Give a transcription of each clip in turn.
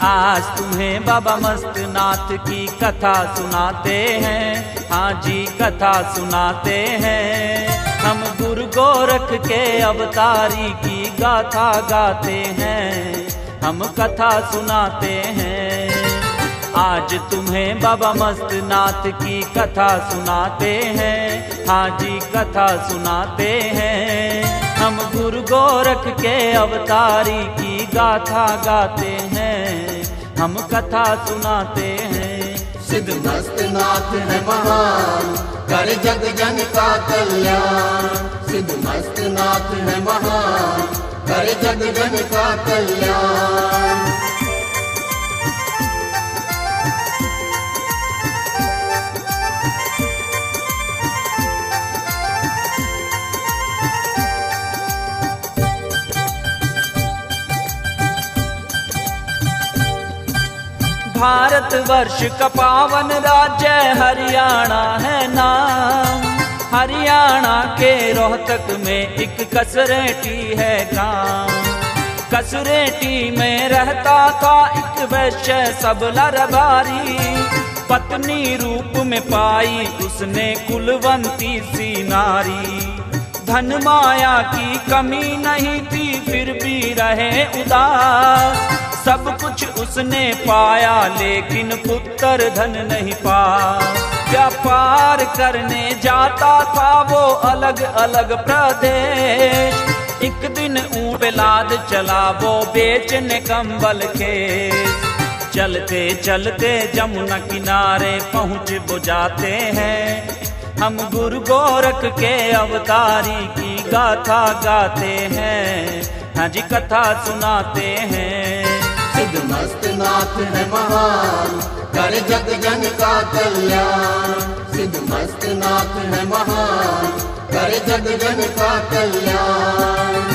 आज तुम्हें बाबा मस्तनाथ की कथा सुनाते हैं। हाँ जी कथा सुनाते हैं। हम गुरु गोरख के अवतारी की गाथा गाते हैं। हम कथा सुनाते हैं। आज तुम्हें बाबा मस्तनाथ की कथा सुनाते हैं। हाँ जी कथा सुनाते हैं। हम गुरु गोरख के अवतारी की गाथा गाते हैं। हम कथा सुनाते हैं। सिद्ध मस्तनाथ है महान, कर जग जन का कल्याण। सिद्ध मस्तनाथ है महान, कर जग जन का कल्याण। भारत वर्ष का पावन राज्य हरियाणा है नाम। हरियाणा के रोहतक में एक कसरेटी है गांव। कसरेटी में रहता था एक वैश्य सबला रबारी। पत्नी रूप में पाई उसने कुलवंती सी नारी। धन माया की कमी नहीं थी फिर भी रहे उदास। सब कुछ उसने पाया लेकिन पुत्र धन नहीं पा। व्यापार करने जाता था वो अलग अलग प्रदेश। एक दिन ऊँट पे लाद चला वो बेचने कंबल के। चलते चलते जमुना किनारे पहुँच बुझाते हैं। हम गुरु गोरख के अवतारी की गाथा गाते हैं। हाँ जी कथा सुनाते हैं। सिद्ध मस्तनाथ है महान, कर जग जन का कल्याण। सिद्ध मस्तनाथ है महान, कर जग जन का कल्याण।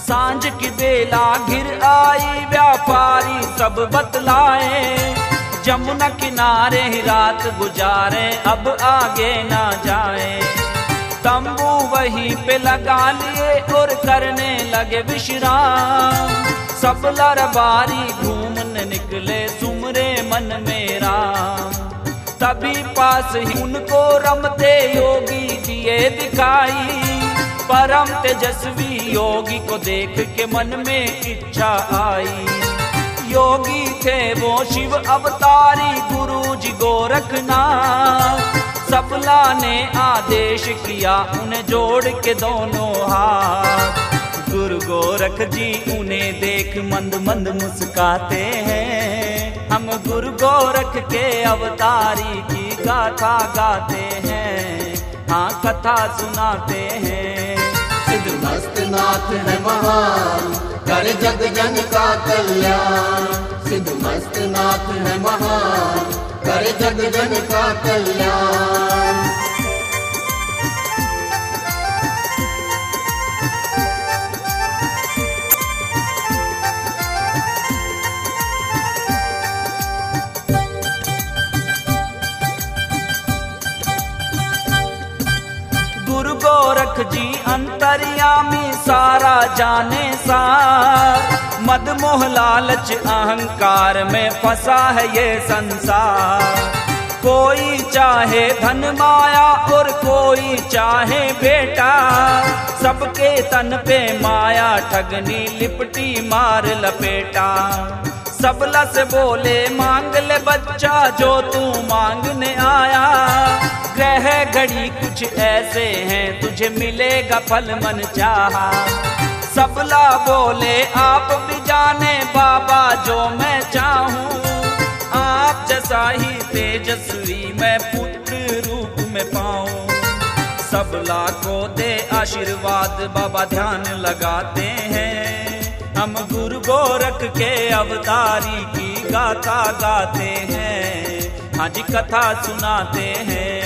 सांझ की बेला घिर आई व्यापारी सब बतलाए। जमुना किनारे ही रात गुजारे अब आगे ना जाए। तंबू वहीं पे लगा लिए और करने लगे विश्राम। सब लरबारी घूमने निकले सुमरे मन में राम। तभी पास ही उनको रमते योगी दिए दिखाई। परम तेजस्वी योगी को देख के मन में इच्छा आई। योगी थे वो शिव अवतारी गुरु जी गोरखनाथ। सबला ने आदेश किया उन्हें जोड़ के दोनों हाथ। गुरु गोरख जी उन्हें देख मंद मंद मुस्काते हैं। हम गुरु गोरख के अवतारी की गाथा गाते हैं। हाँ कथा सुनाते हैं। सिद्ध मस्तनाथ है महान, कर जग जन का कल्याण। सिद्ध मस्तनाथ है महान, कर जग जन का कल्याण। गुरु गोरख जी अंतर्यामी सारा जाने सार। मद मोह लालच अहंकार में फंसा है ये संसार। कोई चाहे धन माया और कोई चाहे बेटा। सबके तन पे माया ठगनी लिपटी मार लपेटा। सबला से बोले मांग ले बच्चा जो तू मांगने आया। ग्रह घड़ी कुछ ऐसे हैं तुझे मिलेगा फल मन चाहा। सबला बोले आप भी जाने बाबा जो मैं चाहूँ। आप जैसा ही तेजस्वी मैं पुत्र रूप में पाऊँ। सबला को दे आशीर्वाद बाबा ध्यान लगाते हैं। हम गुरु गोरख के अवतारी की गाथा गाते हैं। हाँ जी कथा सुनाते हैं।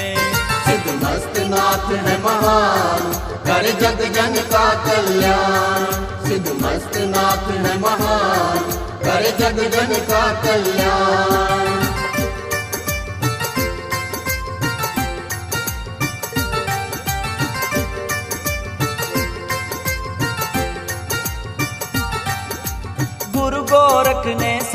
सिद्ध मस्तनाथ है महान, कर जग जन का कल्याण। सिद्ध मस्तनाथ है महान, कर जग जन का कल्याण।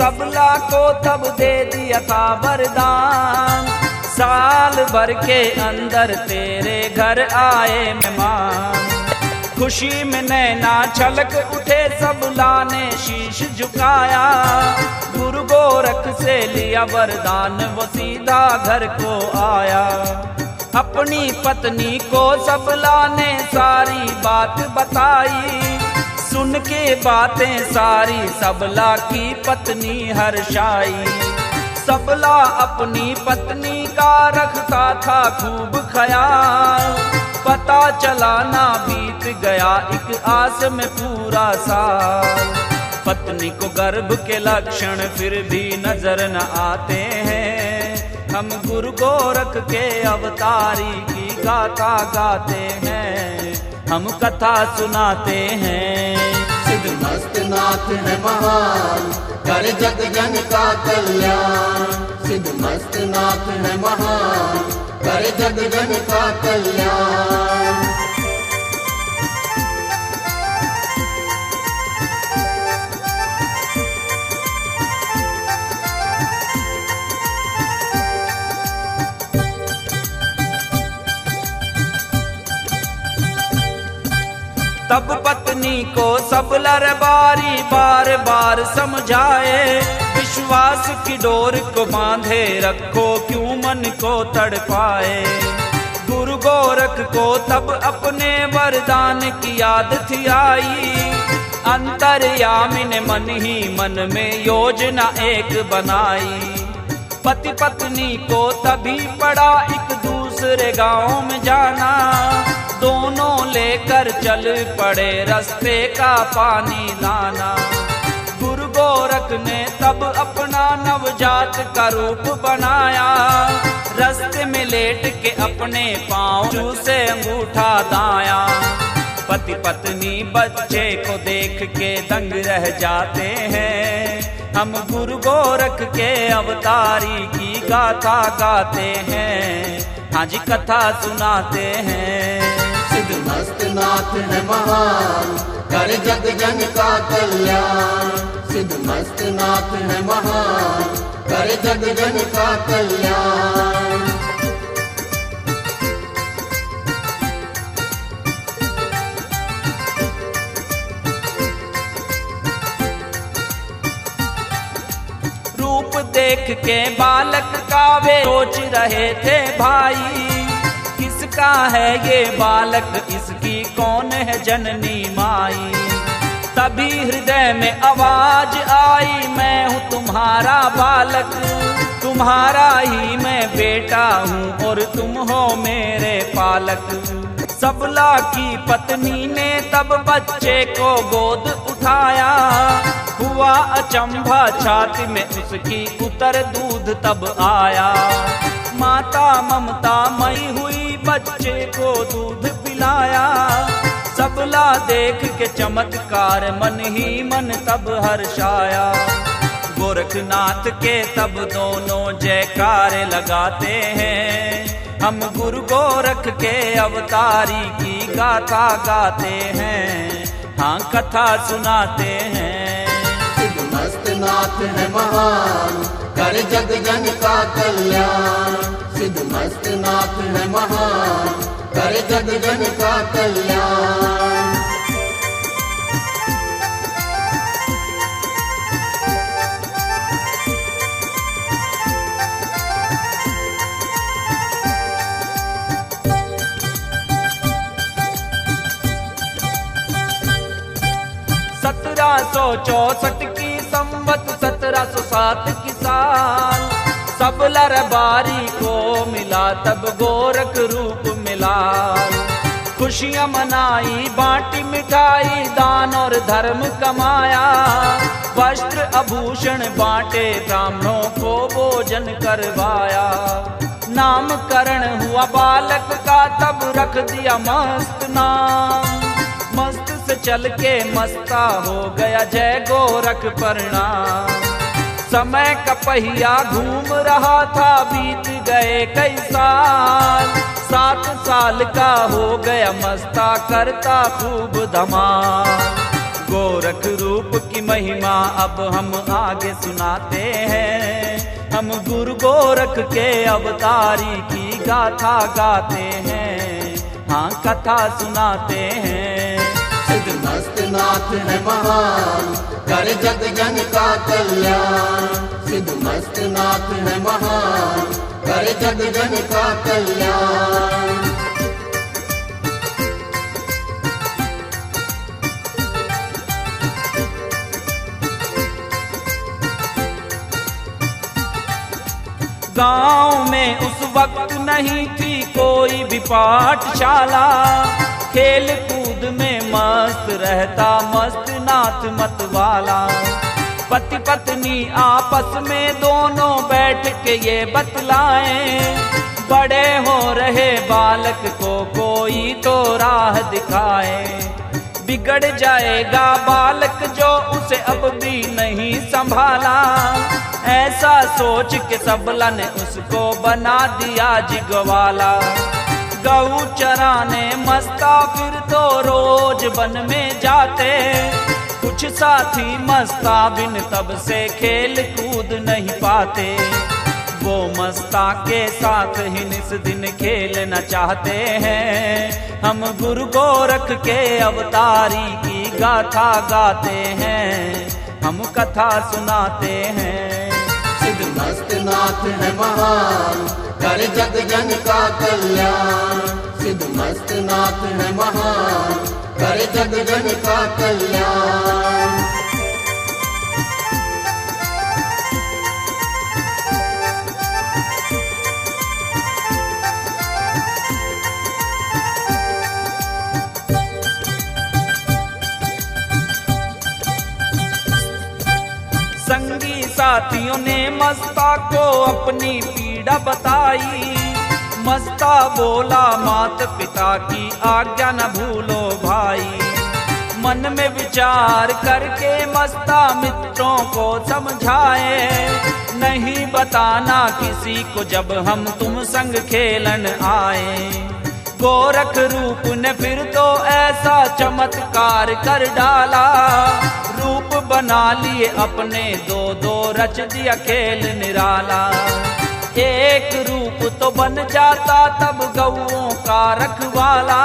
सबला को तब दे दिया था वरदान, साल भर के अंदर तेरे घर आए मेहमान। खुशी में नैना छलक उठे, सबला ने शीश झुकाया, गुरु गोरख से लिया वरदान, वो सीधा घर को आया। अपनी पत्नी को सबला ने सारी बात बताई, सुन के बातें सारी सबला की पत्नी हर्षाई। सबला अपनी पत्नी का रखता था खूब ख्याल, पता चला ना बीत गया एक आस में पूरा साल। पत्नी को गर्भ के लक्षण फिर भी नजर न आते हैं, हम गुरु गोरख के अवतारी की गाथा गाते हैं, हम कथा सुनाते हैं। सिद्ध मस्त नाथ है महान, करे जग जन का कल्याण। सिद्ध मस्त नाथ है महान, करे जग जन का कल्याण। तब पत्नी को सबला बारी बार बार समझाए, विश्वास की डोर को बांधे रखो, क्यों मन को तड़पाए। गुरु गोरख को तब अपने वरदान की याद थी आई, अंतर्यामी ने मन ही मन में योजना एक बनाई। पति पत्नी को तभी पड़ा एक दूसरे गांव में जाना, दोनों लेकर चल पड़े रास्ते का पानी लाना। गुरु गोरख ने तब अपना नवजात का रूप बनाया, रास्ते में लेट के अपने पाँव से अंगूठा दाया। पति पत्नी बच्चे को देख के दंग रह जाते हैं, हम गुरु गोरख के अवतारी की गाथा गाते हैं, हाँ जी कथा सुनाते हैं। सिद्ध मस्त नाथ है महान, करे जग जन का कल्याण। सिद्ध मस्त नाथ है महान, करे जग जन का कल्याण। रूप देख के बालक का वे सोच रहे थे भाई, किसका है ये बालक, इसकी कौन है जननी माई। तभी हृदय में आवाज आई, मैं हूँ तुम्हारा बालक, तुम्हारा ही मैं बेटा हूँ और तुम हो मेरे पालक। सबला की पत्नी ने तब बच्चे को गोद उठाया, हुआ अचंभा छाती में उसकी उतर दूध तब आया। माता ममता मई हुई बच्चे को दूध पिलाया, सबला देख के चमत्कार मन ही मन तब हर्षाया। गोरखनाथ के तब दोनों जयकारे लगाते हैं, हम गुरु गोरख के अवतारी की गाथा गाते हैं, हाँ कथा सुनाते हैं। सिद्ध मस्त नाथ है महान, करे जग जन का कल्याण। सिद्ध मस्त नाथ है महान, करे जग जन का कल्याण। सौ 64 की संवत 1707 की साल, सबला बारी को मिला तब गोरख रूप मिला। खुशियां मनाई बांटी मिठाई, दान और धर्म कमाया, वस्त्र आभूषण बांटे ब्राह्मणों को भोजन करवाया। नामकरण हुआ बालक का तब रख दिया मस्त नाम, मस्त से चल के मस्ता हो गया जय गोरख प्रणाम। समय का पहिया घूम रहा था, बीत गए कई साल, 7 साल का हो गया मस्ता करता खूब धमाल। गोरख रूप की महिमा अब हम आगे सुनाते हैं। हम गुरु गोरख के अवतारी की गाथा गाते हैं, हाँ कथा सुनाते हैं। सिद्ध मस्त नाथ है महान, करे जग जन का कल्याण। सिद्ध मस्त नाथ है महान, करे जग जन का कल्याण। गांव में उस वक्त नहीं थी कोई भी पाठशाला, खेल कूद में मस्त रहता मस्त नाथ मतवाला। पति पत्नी आपस में दोनों बैठ के ये बतलाएं, बड़े हो रहे बालक को कोई तो राह दिखाए। बिगड़ जाएगा बालक जो उसे अब भी नहीं संभाला, ऐसा सोच के सबला ने उसको बना दिया जिगवाला। गऊ चराने मस्ता फिर तो रोज वन में जाते, कुछ साथी मस्ता बिन तब से खेल कूद नहीं पाते। वो मस्ता के साथ ही निस दिन खेलना चाहते हैं। हम गुरु गोरख के अवतारी की गाथा गाते हैं, हम कथा सुनाते हैं। सिद्ध मस्त नाथ है महान, करे जग जन का कल्याण। सिद्ध मस्त नाथ है महान, करे जग जन का कल्याण। संगी साथियों ने मस्ता को अपनी पीड़ा बताई। मस्ता बोला माता पिता की आज्ञा न भूलो भाई। मन में विचार करके मस्ता मित्रों को समझाए, नहीं बताना किसी को जब हम तुम संग खेलन आए। गोरख रूप ने फिर तो ऐसा चमत्कार कर डाला, रूप बना लिए अपने दो दो रच दिया खेल निराला। एक रूप तो बन जाता तब गऊओं का रखवाला,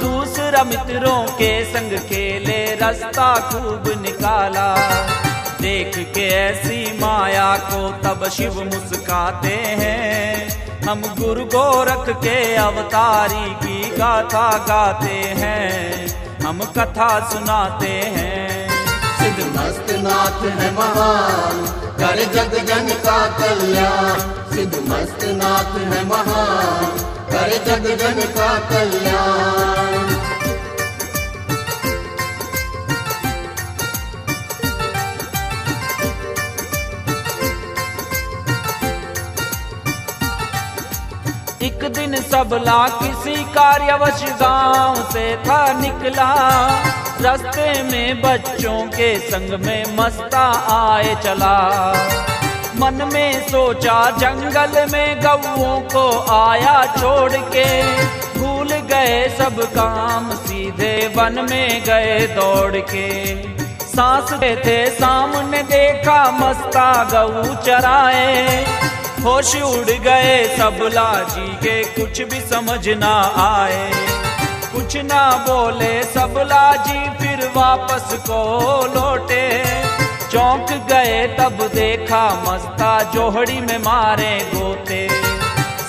दूसरा मित्रों के संग खेले रास्ता खूब निकाला। देख के ऐसी माया को तब शिव मुस्काते हैं, हम गुरु गोरख के अवतारी की गाथा गाते हैं, हम कथा सुनाते हैं। सिद्ध मस्त नाथ है महान, करे जग जन का कल्याण। सिद्ध मस्त नाथ है महान, करे जग जन का कल्याण। एक दिन सबला किसी कार्यवश गांव से था निकला, रास्ते में बच्चों के संग में मस्ता आए चला। मन में सोचा जंगल में गऊओं को आया छोड़ के, भूल गए सब काम सीधे वन में गए दौड़ के। सांस लेते सामने देखा मस्ता गऊ चराए, होश उड़ गए सबला जी के कुछ भी समझ ना आए। कुछ ना बोले सबला जी फिर वापस को लौटे, चौंक गए तब देखा मस्ता जोहड़ी में मारे गोते।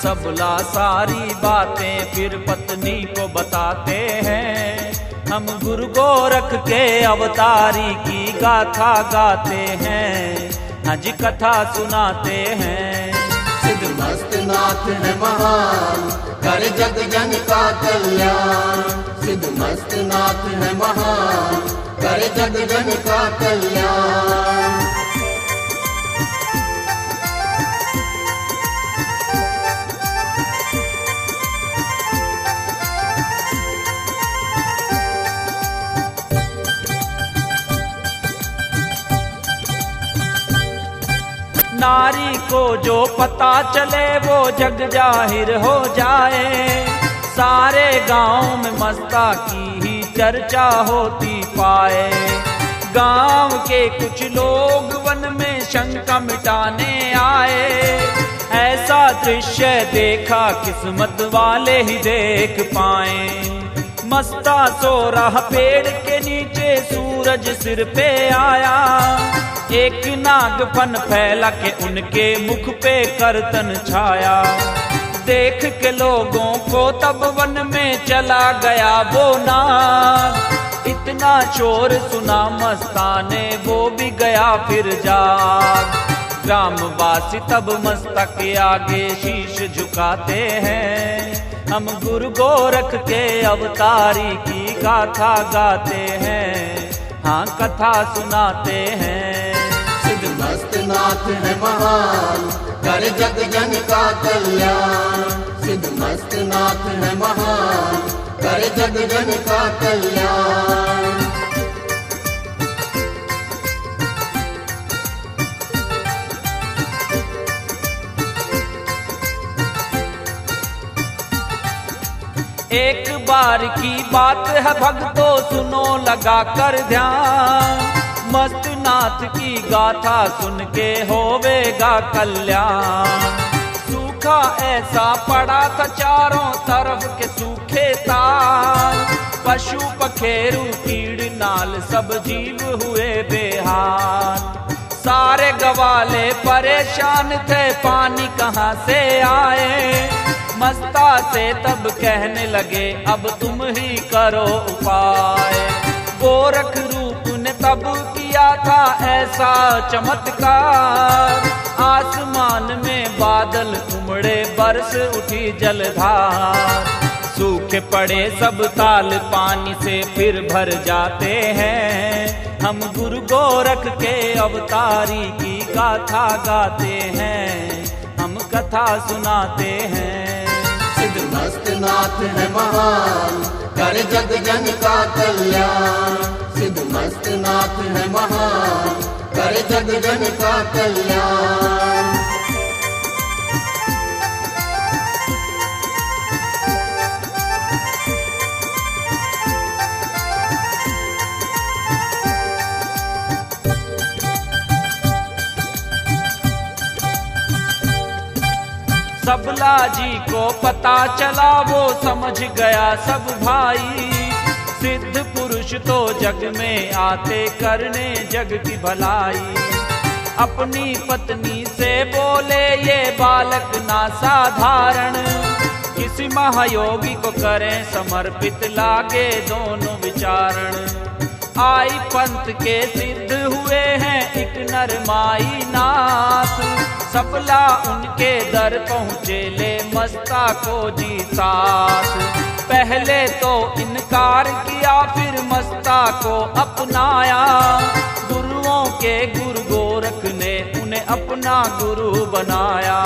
सबला सारी बातें फिर पत्नी को बताते हैं, हम गुरु गोरख के अवतारी की गाथा गाते हैं, हज कथा सुनाते हैं। सिद्ध मस्त नाथ है महान, करे जग जन का कल्याण। सिद्ध मस्त नाथ है महान, करे जग जन का कल्याण। नारी को जो पता चले वो जग जाहिर हो जाए, सारे गांव में मस्ता की ही चर्चा होती पाए। गांव के कुछ लोग वन में शंका मिटाने आए। ऐसा दृश्य देखा किस्मत वाले ही देख पाए। मस्ता सो रहा पेड़ के नीचे, सूरज सिर पे आया। एक नाग फन फैला के उनके मुख पे करतन छाया। देख के लोगों को तब वन में चला गया वो नाग। इतना शोर सुना मस्ताने वो भी गया फिर जाग। ग्रामवासी तब मस्ता के आगे शीश झुकाते हैं। हम गुरु गोरख के अवतारी की गाथा गाते हैं, हाँ कथा सुनाते हैं। सिद्ध मस्त नाथ है महान, करे जग जन का कल्याण। सिद्ध मस्त नाथ है महान, करे जग जन का कल्याण। एक बार की बात है भक्तों, सुनो लगा कर ध्यान। मस्त नाथ की गाथा सुन के होवेगा कल्याण। सूखा ऐसा पड़ा था चारों तरफ के सूखे ताल। पशु पखेरु कीड़ नाल सब जीव हुए बेहाल। सारे गवाले परेशान थे, पानी कहाँ से आए। मस्ता से तब कहने लगे अब तुम ही करो उपाय। गोरख रूप ने तब किया था ऐसा चमत्कार। आसमान में बादल उमड़े, बरस उठी जलधार। सूखे पड़े सब ताल पानी से फिर भर जाते हैं। हम गुरु गोरख के अवतारी की गाथा गाते हैं, हम कथा सुनाते हैं। सिद्ध मस्त नाथ है महान, करे जग जन का कल्याण। सिद्ध मस्त नाथ है महान, करे जग जन का कल्याण। सबला जी को पता चला, वो समझ गया सब भाई। सिद्ध पुरुष तो जग में आते करने जग की भलाई। अपनी पत्नी से बोले ये बालक ना साधारण। किसी महायोगी को करें समर्पित, लागे दोनों विचारण। आई पंथ के सिद्ध हुए हैं एक नर माई नाथ। सबला उनके दर पहुँचे, ले मस्ता को जी साथ। पहले तो इनकार किया, फिर मस्ता को अपनाया। गुरुओं के गुरु गोरख ने उन्हें अपना गुरु बनाया।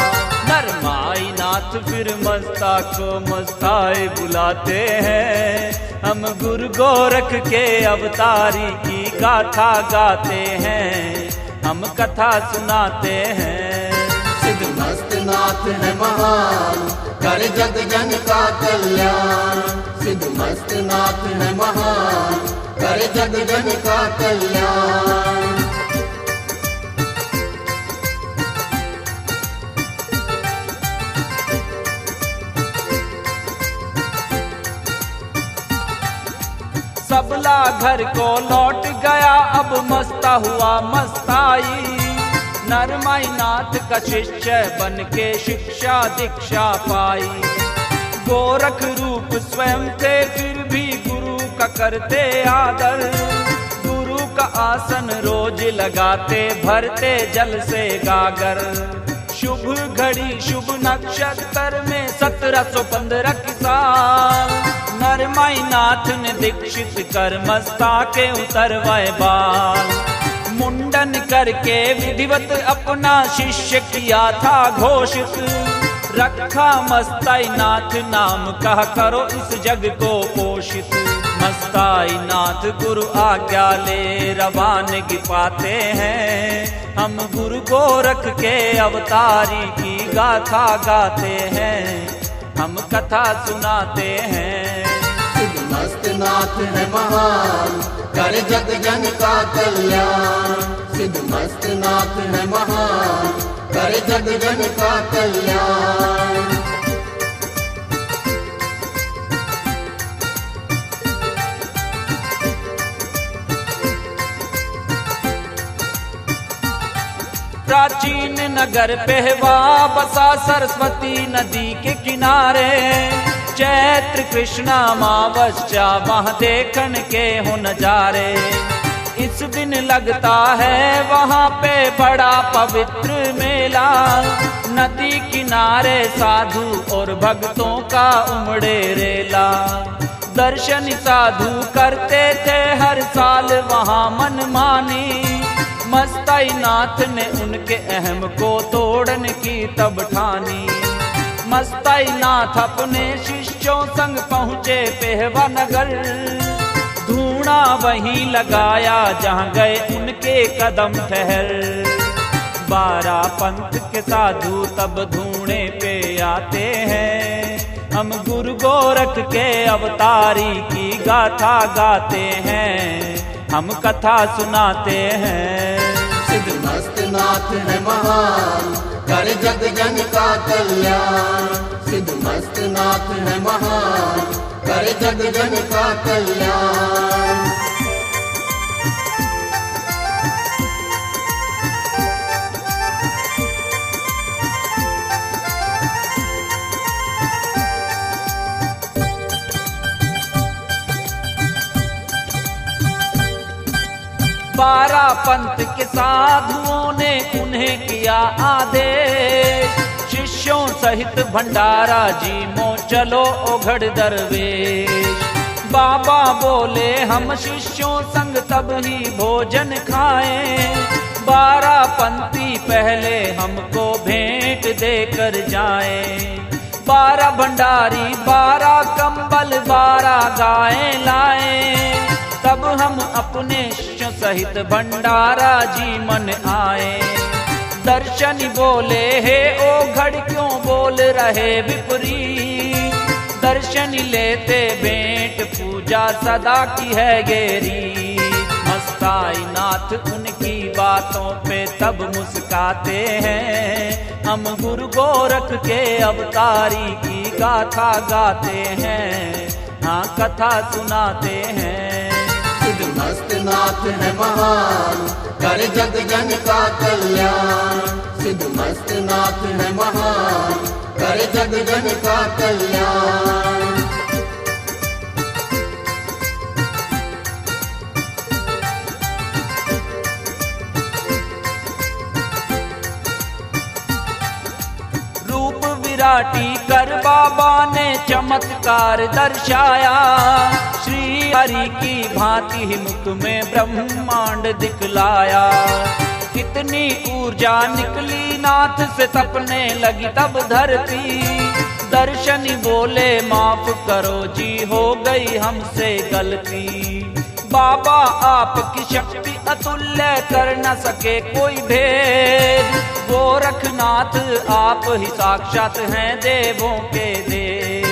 नरमाई नाथ फिर मस्ता को मस्ताए बुलाते हैं। हम गुरु गोरख के अवतारी की गाथा गाते हैं, हम कथा सुनाते हैं। सिद्ध मस्त नाथ है महान, करे जग जन का कल्याण। सिद्ध मस्त नाथ है महान, करे जग जन का कल्याण। सबला घर को लौट गया, अब मस्ता हुआ मस्ताई। नरमाई नाथ का शिष्य बन के शिक्षा दीक्षा पाई। गोरख रूप स्वयं थे, फिर भी गुरु का करते आदर। गुरु का आसन रोज लगाते, भरते जल से गागर। शुभ घड़ी शुभ नक्षत्र में 1715 की साल। नरमाई नाथ ने दीक्षित कर मस्ता के उतरवाए बाल। मुंडन करके विधिवत अपना शिष्य किया था घोषित। रखा मस्ताई नाथ नाम, कहा करो इस जग को पोषित। मस्ताई नाथ गुरु आज्ञा ले रवानगी पाते हैं। हम गुरु गोरख के अवतारी की गाथा गाते हैं, हम कथा सुनाते हैं। मस्त नाथ है महान, करे जग जन का कल्याण। सिद्ध मस्त नाथ है महान, करे जग जन का कल्याण। प्राचीन नगर पेहवा बसा सरस्वती नदी के किनारे, चैत्र कृष्णा अमावस्या वहाँ देखन के हो नजारे। इस दिन लगता है वहाँ पे बड़ा पवित्र मेला, नदी किनारे साधु और भक्तों का उमड़े रेला। दर्शन साधु करते थे हर साल वहाँ मनमानी, मस्ताई नाथ ने उनके अहम को तोड़न की तब ठानी। मस्ताई नाथ अपने शिष्यों संग पहुँचे पेहवा नगर, धूना वहीं लगाया जहाँ गए उनके कदम ठहर। 12 पंथ के साधु तब धूने पे आते हैं, हम गुरु गोरख के अवतारी की गाथा गाते हैं, हम कथा सुनाते हैं। सिद्ध मस्त नाथ है महान, करे जग जन का कल्याण। सिद्ध मस्त नाथ है महान, करे जग जन का कल्याण। बारह पंथ के साधुओं ने उन्हें किया आदेश, शिष्यों सहित भंडारा जी मो चलो ओघड़ दरवेश। बाबा बोले हम शिष्यों संग तब ही भोजन खाएं, 12 पंथी पहले हमको भेंट देकर जाएं। 12 भंडारी 12 कंबल 12 गायें लाएं, तब हम अपने शिष्यों सहित भंडारा जी मन आए। दर्शन बोले हे ओघड़ क्यों बोल रहे विपरीत, दर्शन लेते भेंट पूजा सदा की है गेरी। मस्ताई नाथ उनकी बातों पे तब मुस्काते हैं, हम गुरु गोरख के अवतारी की गाथा गाते हैं, हाँ कथा सुनाते हैं। सिद्ध मस्त नाथ है महान, करे जग जन का कल्याण। सिद्ध मस्त नाथ है महान, करे जग जन का कल्याण। रूप विराटी कर बाबा ने चमत्कार दर्शाया, श्री हरि की भांति ही मुख में ब्रह्मांड दिखलाया। कितनी ऊर्जा निकली नाथ से तपने लगी तब धरती, दर्शन बोले माफ करो जी हो गई हमसे गलती। बाबा आपकी शक्ति अतुल्य कर न सके कोई भेद, गोरखनाथ आप ही साक्षात हैं देवों के देव।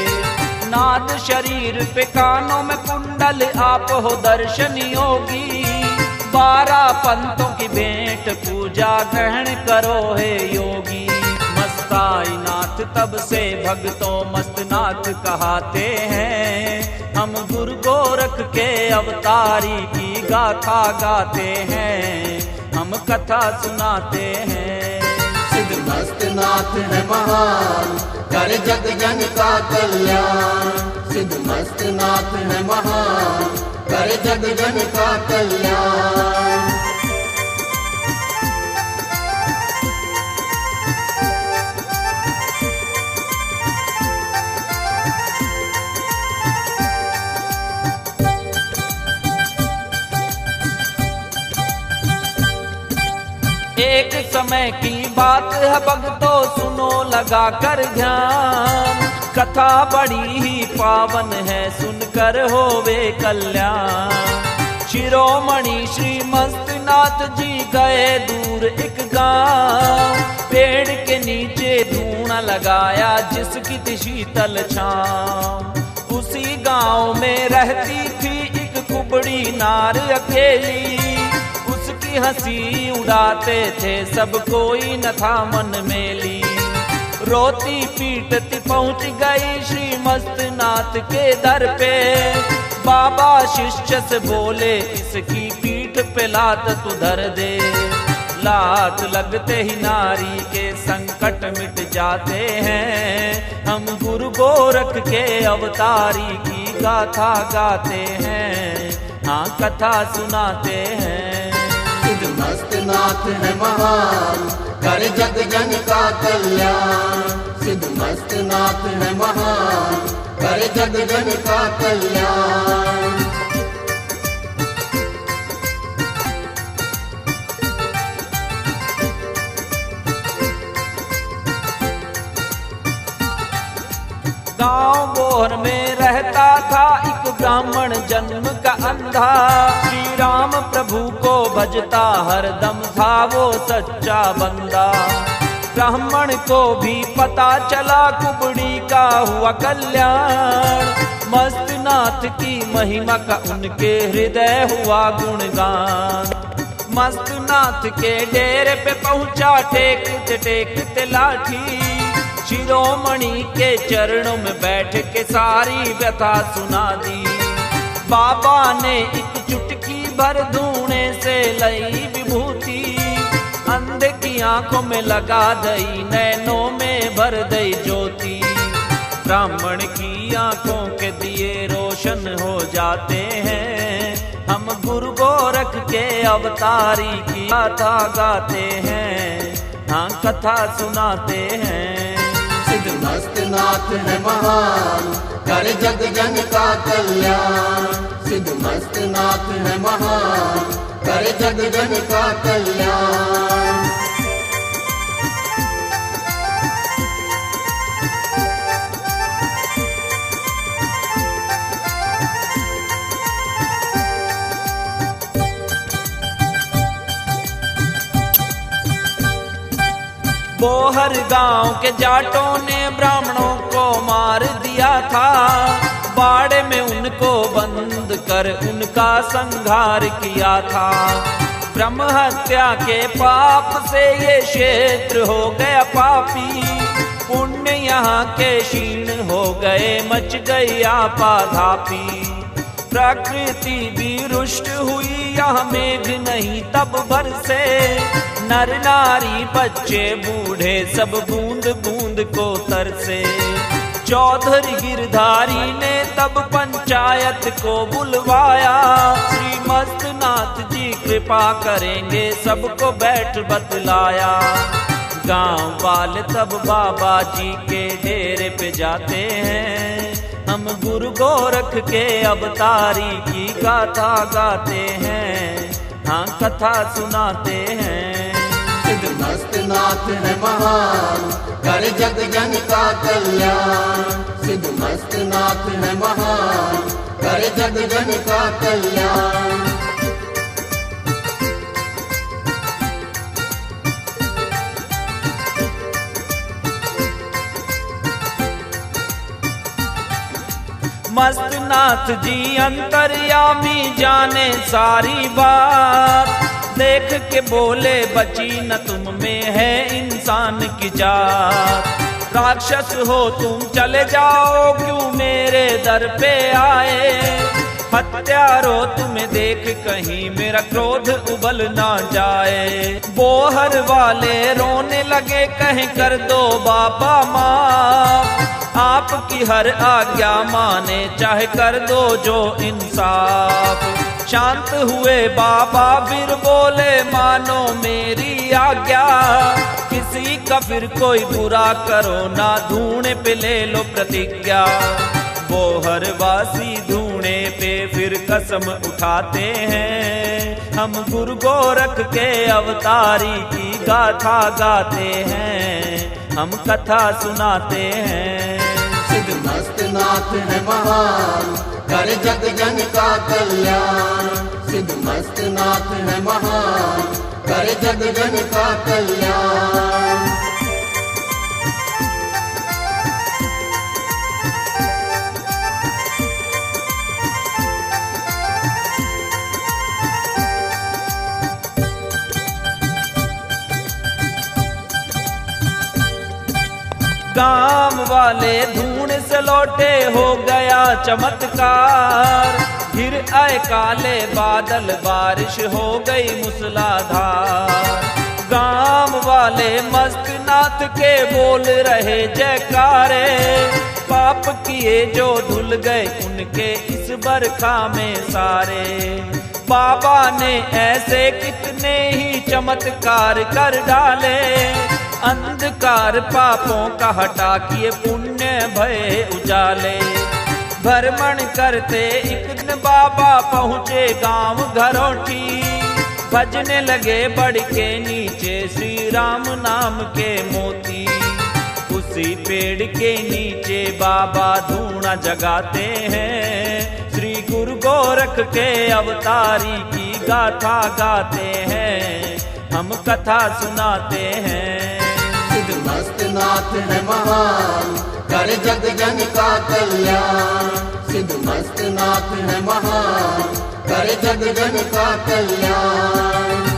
नाद शरीर पे कानों में कुंडल आप हो दर्शन योगी, 12 पंथों की भेंट पूजा ग्रहण करो हे योगी। मस्ताई नाथ तब से भक्तों मस्तनाथ कहाते हैं, हम गुरु गोरख के अवतारी की गाथा गाते हैं, हम कथा सुनाते हैं। सिद्ध मस्त नाथ है महान, करे जग जन का कल्याण। सिद्ध मस्त नाथ है महान, करे जग जन का कल्याण। एक समय की बात है भक्तों सुनो लगा कर ध्यान, कथा बड़ी ही पावन है सुनकर होवे कल्याण। शिरोमणि श्री मस्तनाथ जी गए दूर एक गांव, पेड़ के नीचे धूना लगाया जिसकी थी शीतल छांव। उसी गांव में रहती थी एक कुबड़ी नार अकेली, उसकी हंसी उड़ाते थे सब, कोई न था मन मेली। रोती पीटती पहुंच गई श्री मस्तनाथ के दर पे, बाबा शिष्य से बोले इसकी पीठ पे लात तू धर दे। लात लगते ही नारी के संकट मिट जाते हैं, हम गुरु गोरख के अवतारी की गाथा गाते हैं, हाँ कथा सुनाते हैं। सिद्ध मस्तनाथ है महान, करे जग जन का कल्याण। सिद्ध मस्तनाथ है महान, करे जग जन का कल्याण। गांव बोहर में रहता था एक ब्राह्मण जन्म का अंधा, श्री राम प्रभु को भजता हरदम था वो सच्चा बंदा। ब्राह्मण को भी पता चला कुबड़ी का हुआ कल्याण, मस्तनाथ की महिमा का उनके हृदय हुआ गुणगान। मस्तनाथ के डेरे पे पहुंचा टेकते टेकते लाठी, शिरोमणि के चरणों में बैठ के सारी व्यथा सुना दी। बाबा ने एक चुटकी भर धूने से लई विभूति, अंधे की आंखों में लगा दई, नैनों में भर दई ज्योति। ब्राह्मण की आंखों के दिए रोशन हो जाते हैं, हम गुरु गोरख के अवतारी की गाथा गाते हैं, हाँ कथा सुनाते हैं। सिद्ध मस्तनाथ है महान, करे जग जन का कल्याण। सिद्ध मस्तनाथ है महान, करे जग जन का कल्याण। बोहर गांव के जाटों ने ब्राह्मणों को मार दिया था, बाड़े में उनको बंद कर उनका संहार किया था। ब्रह्म हत्या के पाप से ये क्षेत्र हो गया पापी, पुण्य यहाँ के क्षीण हो गए, मच गई आपाधापी। प्रकृति भी रुष्ट हुई, यहाँ मेघ नहीं तब बरसे, नर नारी बच्चे बूढ़े सब बूंद बूंद को तरसे। चौधरी गिरधारी ने तब पंचायत को बुलवाया, श्री मस्तनाथ जी कृपा करेंगे सबको बैठ बतलाया। गांव वाले तब बाबा जी के डेरे पे जाते हैं, हम गुरु गोरख के अवतारी की गाथा गाते हैं, हाँ कथा सुनाते हैं। सिद्ध मस्तनाथ है महान, करे जग जन का कल्याण। सिद्ध मस्तनाथ है महान, करे जग जन का कल्याण। मस्तनाथ जी अंतर्यामी जाने सारी बात, देख के बोले बची न तुम में है इंसान की जात। राक्षस हो तुम चले जाओ, क्यों मेरे दर पे आए। हत्यारो तुम्हें देख कहीं मेरा क्रोध उबल ना जाए। बोहर वाले रोने लगे, कहीं कर दो बाबा माफ, आपकी हर आज्ञा माने चाहे कर दो जो इंसाफ। शांत हुए बाबा फिर बोले मानो मेरी आज्ञा, किसी का फिर कोई बुरा करो ना, धूणे पे ले लो प्रतिज्ञा। बोहर वासी धूणे पे फिर कसम उठाते हैं, हम गुरु गोरख के अवतारी की गाथा गाते हैं, हम कथा सुनाते हैं। सिद्ध मस्तनाथ है महान, करे जग जन का कल्याण। सिद्ध मस्तनाथ है महान, करे जग जन का कल्याण। गांव वाले धूण से लौटे, हो गया चमत्कार। गिर आए काले बादल, बारिश हो गई मूसलाधार। गांव वाले मस्त नाथ के बोल रहे जयकारे, पाप किए जो धुल गए उनके इस बरखा में सारे। बाबा ने ऐसे कितने ही चमत्कार कर डाले, अंधकार पापों का हटा किए पुण्य भय उजाले। भ्रमण करते एक दिन बाबा पहुँचे गांव घरोठी, भजने लगे बढ़ के नीचे श्री राम नाम के मोती। उसी पेड़ के नीचे बाबा धूना जगाते हैं, श्री गुरु गोरख के अवतारी की गाथा गाते हैं, हम कथा सुनाते हैं। सिद्ध मस्त नाथ है महान, करे जग जन का कल्याण। सिद्ध मस्त नाथ है महान, करे जग जन का कल्याण।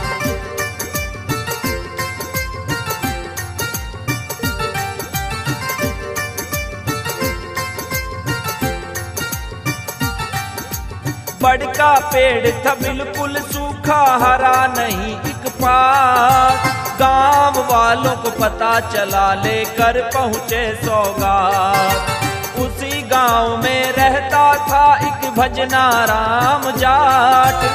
बड़का पेड़ था बिल्कुल सूखा, हरा नहीं एक पात। गांव वालों को पता चला, लेकर पहुँचे सौगात। उसी गांव में रहता था एक भजना राम जाट।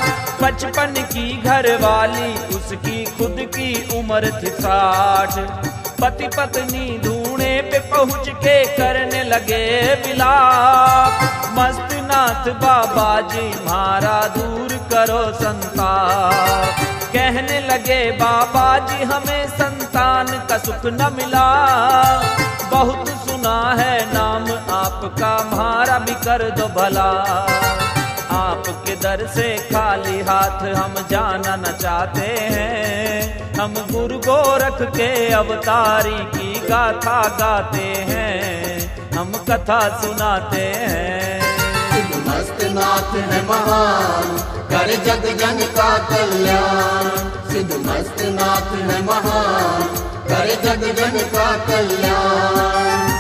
55 की घरवाली, उसकी खुद की उम्र थी 60। पति पत्नी धूणे पे पहुँच के करने लगे विलाप। मस्त नाथ बाबा जी मारा दूर करो संताप। कहने लगे बाबा जी हमें संतान का सुख न मिला, बहुत सुना है नाम आपका, हमारा भी कर दो भला। आपके दर से खाली हाथ हम जाना न चाहते हैं, हम गुरु गोरख के अवतारी की गाथा गाते हैं, हम कथा सुनाते हैं। सिद्ध मस्त नाथ है महान, करे जग जन का कल्याण। सिद्ध मस्त नाथ है महान, करे जग जन का कल्याण।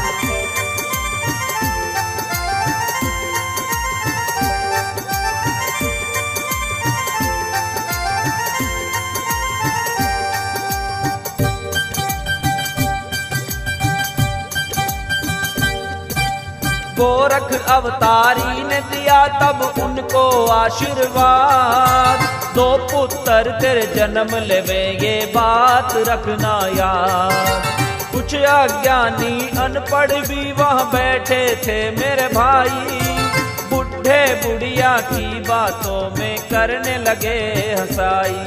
गोरख अवतारी ने दिया तब उनको आशीर्वाद, 2 पुत्र तेरे जन्म लेवे ये बात रखना याद। कुछ अज्ञानी अनपढ़ भी वहाँ बैठे थे मेरे भाई, बुढ़े बुढ़िया की बातों में करने लगे हंसाई।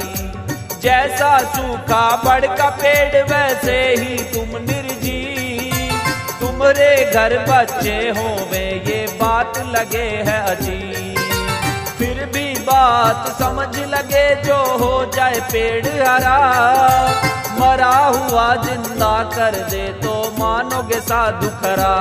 जैसा सूखा बड़ का पेड़ वैसे ही तुम निर्जीव, तुम्हारे घर बच्चे होवे ये बात लगे है अजीब। फिर भी बात समझ लगे जो हो जाए पेड़ हरा, मरा हुआ जिंदा कर दे तो मानोगे साधु खरा।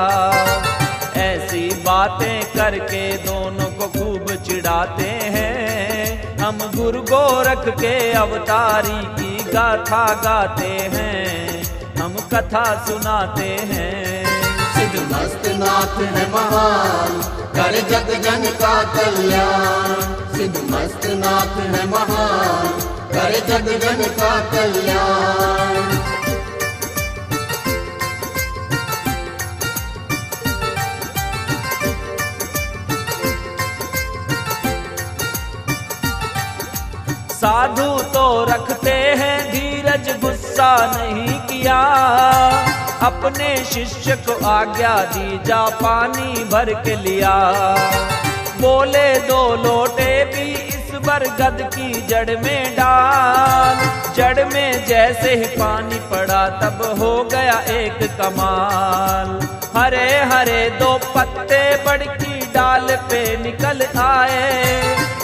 ऐसी बातें करके दोनों को खूब चिढ़ाते हैं, हम गुरु गोरख के अवतारी की गाथा गाते हैं, हम कथा सुनाते हैं। सिद्ध मस्त नाथ है महान, करे जग जन का कल्याण। सिद्ध मस्त नाथ है महान, करे जग जन का कल्याण। साधु तो रखते हैं धीरज, गुस्सा नहीं किया, अपने शिष्य को आज्ञा दी जा पानी भर के लिया। बोले 2 लोटे भी इस बरगद की जड़ में डाल, जड़ में जैसे ही पानी पड़ा तब हो गया एक कमाल। हरे हरे 2 पत्ते बड़की डाल पे निकल आए,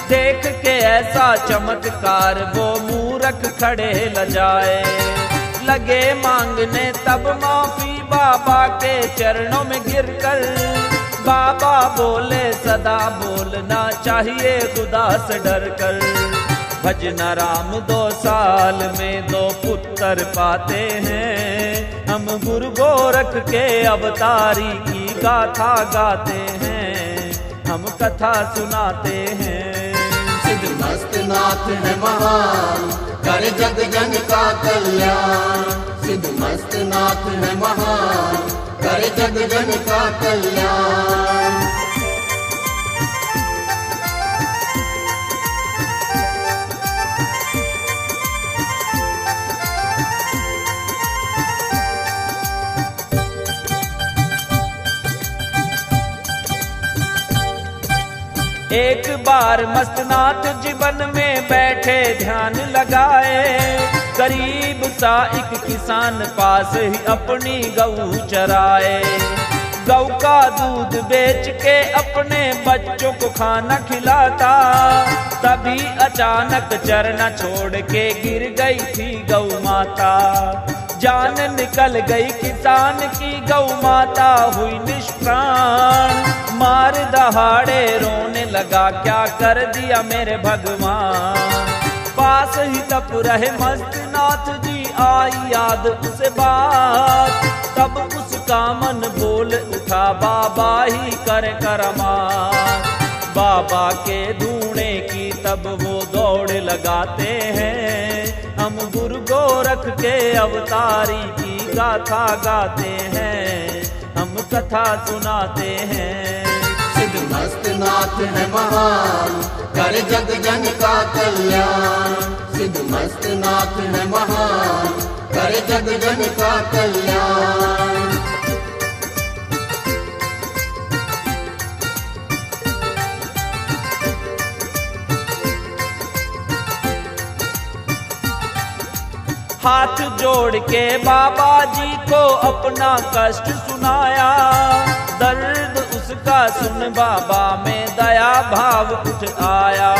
देख के ऐसा चमत्कार वो मूरख खड़े लजाए। लगे मांगने तब माफी बाबा के चरणों में गिरकर, बाबा बोले सदा बोलना चाहिए खुदा से डरकर। भजना राम 2 साल में 2 पुत्र पाते हैं, हम गुरु गोरख के अवतारी की गाथा गाते हैं, हम कथा सुनाते हैं। सिद्ध मस्त नाथ है महान, करे जग जन का कल्याण। सिद्ध मस्त नाथ है महान, करे जग जन का कल्याण। एक बार मस्तनाथ जीवन में बैठे ध्यान लगाए, करीब सा एक किसान पास ही अपनी गऊ चराए। गऊ का दूध बेच के अपने बच्चों को खाना खिलाता, तभी अचानक चरना छोड़ के गिर गई थी गऊ माता। जान निकल गई किसान की, गऊ माता हुई निष्प्राण। मार दहाड़े रोने लगा, क्या कर दिया मेरे भगवान। पास ही तप रहे मस्तनाथ जी, आई याद उसे बात। तब उसका मन बोल उठा, बाबा ही कर करामात। बाबा के ढूंढने की तब वो दौड़ लगाते हैं, हम गुरु गोरख के अवतारी की गाथा गाते हैं, हम कथा सुनाते हैं। सिद्ध मस्त नाथ है महान, करे जग जन का कल्याण। सिद्ध मस्त नाथ है महान, करे जग जन का कल्याण। हाथ जोड़ के बाबा जी को अपना कष्ट सुनाया, दर्द उसका सुन बाबा में दया भाव उठ आया।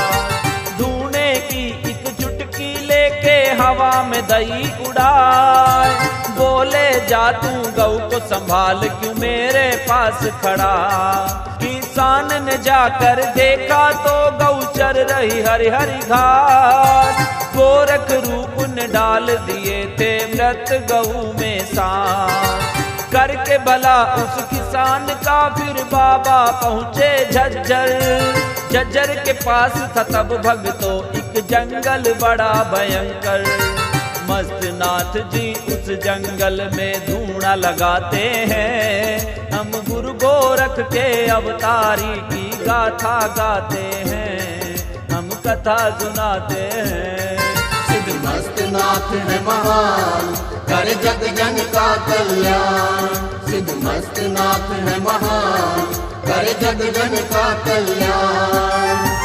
ढूंढने की एक चुटकी लेके हवा में दही उड़ाए, बोले जा तू गऊ को संभाल, क्यों मेरे पास खड़ा। किसान ने जाकर देखा तो गऊ चर रही हरी हरी घास। गोरख रूप ने डाल दिए थे मृत गऊ में सांस। करके भला उस किसान का फिर बाबा पहुँचे झज्जर। झज्जर के पास था तब भगतो एक जंगल बड़ा भयंकर। मस्तनाथ जी उस जंगल में ढूंढा लगाते हैं, हम गुरु गोरख के अवतारी की गाथा गाते हैं, हम कथा सुनाते हैं। सिद्ध मस्त नाथ है महान, करे जग जन का कल्याण। सिद्ध मस्त नाथ है महान, करे जग जन का कल्याण।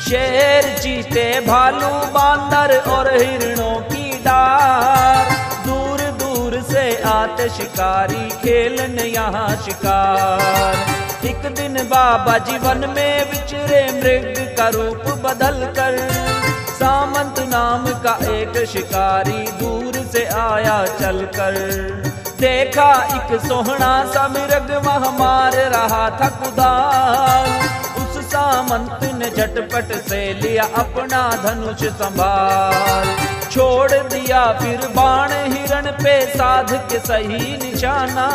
शेर, चीते, भालू, बांदर और हिरणों की डार, दूर दूर से आते शिकारी खेलने यहाँ शिकार। एक दिन बाबा जीवन में विचरे मृग का रूप बदल कर, सामंत नाम का एक शिकारी दूर से आया चलकर। देखा एक सोहना सा मृग वहाँ मार रहा था कुदाल। सामंत ने झटपट से लिया अपना धनुष संभाल, छोड़ दिया फिर बाण हिरण पे साध के सही निशाना।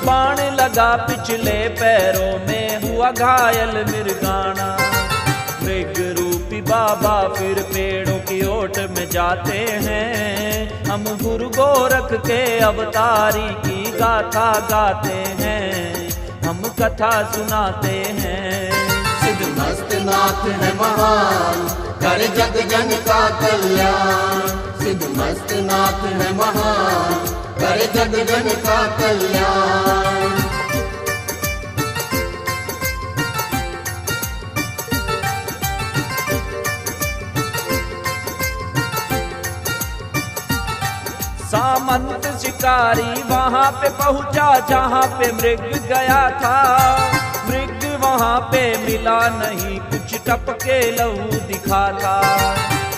बाण लगा पिछले पैरों में, हुआ घायल मृगाना। मृग रूपी बाबा फिर पेड़ों की ओट में जाते हैं, हम गुरु गोरख के अवतारी की गाथा गाते हैं, हम कथा सुनाते हैं। सिद्ध मस्त नाथ है महान, करे जग जन का कल्याण। सिद्ध मस्त नाथ है महान, करे जग जन का कल्याण। सामंत शिकारी वहाँ पे पहुँचा जहाँ पे मृग गया था। मृग वहाँ पे मिला नहीं, कुछ टपके लहू दिखा था।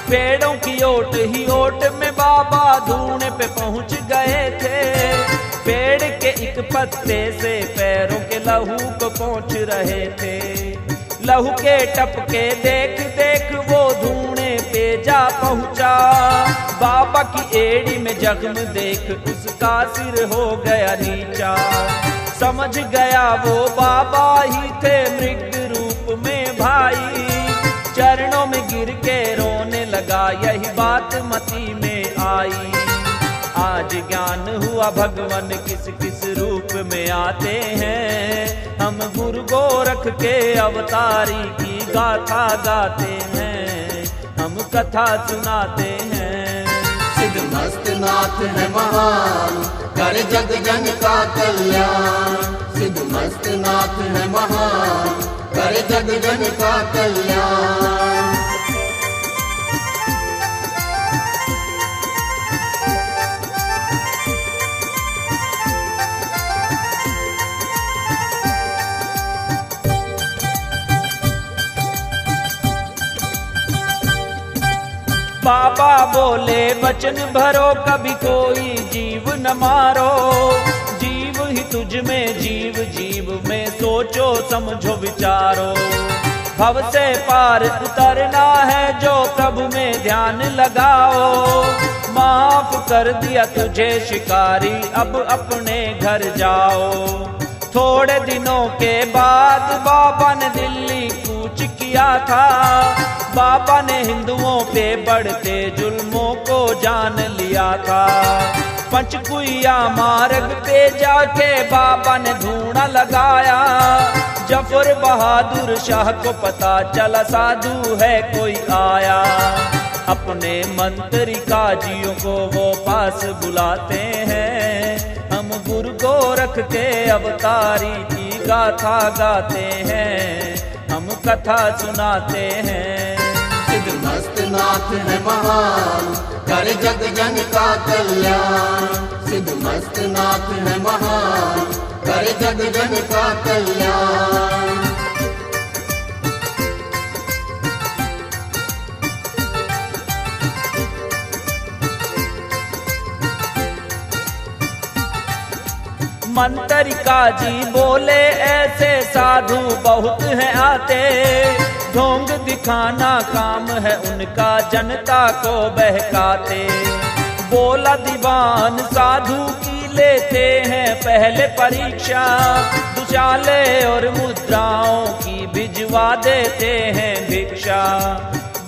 पेड़ों की ओट ही ओट में बाबा धूने पे पहुंच गए थे। पेड़ के एक पत्ते से पैरों के लहू को पोंछ रहे थे। लहू के टपके देख देख वो धूने पे जा पहुंचा। बाबा की एड़ी में जख्म देख उसका सिर हो गया नीचा। समझ गया वो बाबा ही थे मृग रूप में भाई। चरणों में गिर के रोने लगा, यही बात मति में आई। आज ज्ञान हुआ भगवान किस किस रूप में आते हैं। हम गुरु गोरख के अवतारी की गाथा गाते हैं, हम कथा सुनाते हैं। सिद्ध मस्त नाथ है महान, कर जग जन का कल्याण। सिद्ध मस्त नाथ है महान, कर जग जन का कल्याण। बाबा बोले वचन भरो, कभी कोई जीव न मारो। जीव ही तुझ में जीव, जीव में सोचो समझो विचारो। भव से पार उतरना है जो प्रभु में ध्यान लगाओ। माफ कर दिया तुझे शिकारी, अब अपने घर जाओ। थोड़े दिनों के बाद बाबा ने दिल्ली कूच किया था। बाबा ने हिंदुओं पे बढ़ते जुल्मों को जान लिया था। पंचकुइया मार्ग पे जाके बाबा ने धूना लगाया। जफर बहादुर शाह को पता चला साधु है कोई आया। अपने मंत्री काजियों को वो पास बुलाते हैं। हम गुरु गोरख के अवतारी की गाथा गाते हैं, हम कथा सुनाते हैं। सिद्ध मस्त नाथ है महान, कर जग जन का कल्याण। सिद्ध मस्त नाथ है महान, कर जग जन का कल्याण। मंत्रिका जी बोले ऐसे साधु बहुत हैं आते। ढोंग दिखाना काम है उनका, जनता को बहकाते। बोला दीवान साधु की लेते हैं पहले परीक्षा। दुशाले और मुद्राओं की भिजवा देते हैं भिक्षा।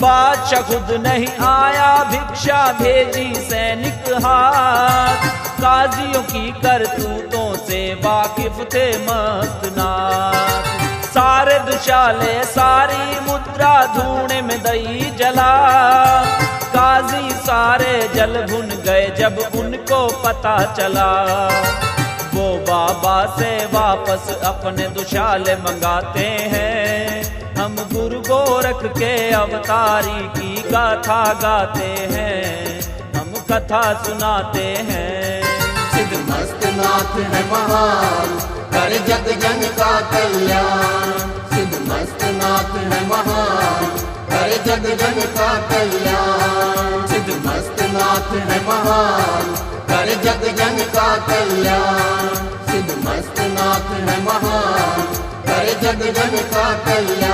बादशाह खुद नहीं आया, भिक्षा भेजी सैनिक हाथ। काजियों की करतूतों से वाकिफ थे मस्तनाथ। सारे दुशाले सारी मुद्रा धूने में दई जला। काजी सारे जल भुन गए जब उनको पता चला। वो बाबा से वापस अपने दुशाले मंगाते हैं। हम गुरु गोरख के अवतारी की गाथा गाते हैं, हम कथा सुनाते हैं। सिद्ध मस्त नाथ है महान, कर जग जन का कल्याण। सिद्ध मस्त नाथ है महान, कर जग जन का कल्याण। सिद्ध मस्त नाथ है महान, कर जग जन का कल्याण। सिद्ध मस्त नाथ है महान, कर जग जन का कल्याण।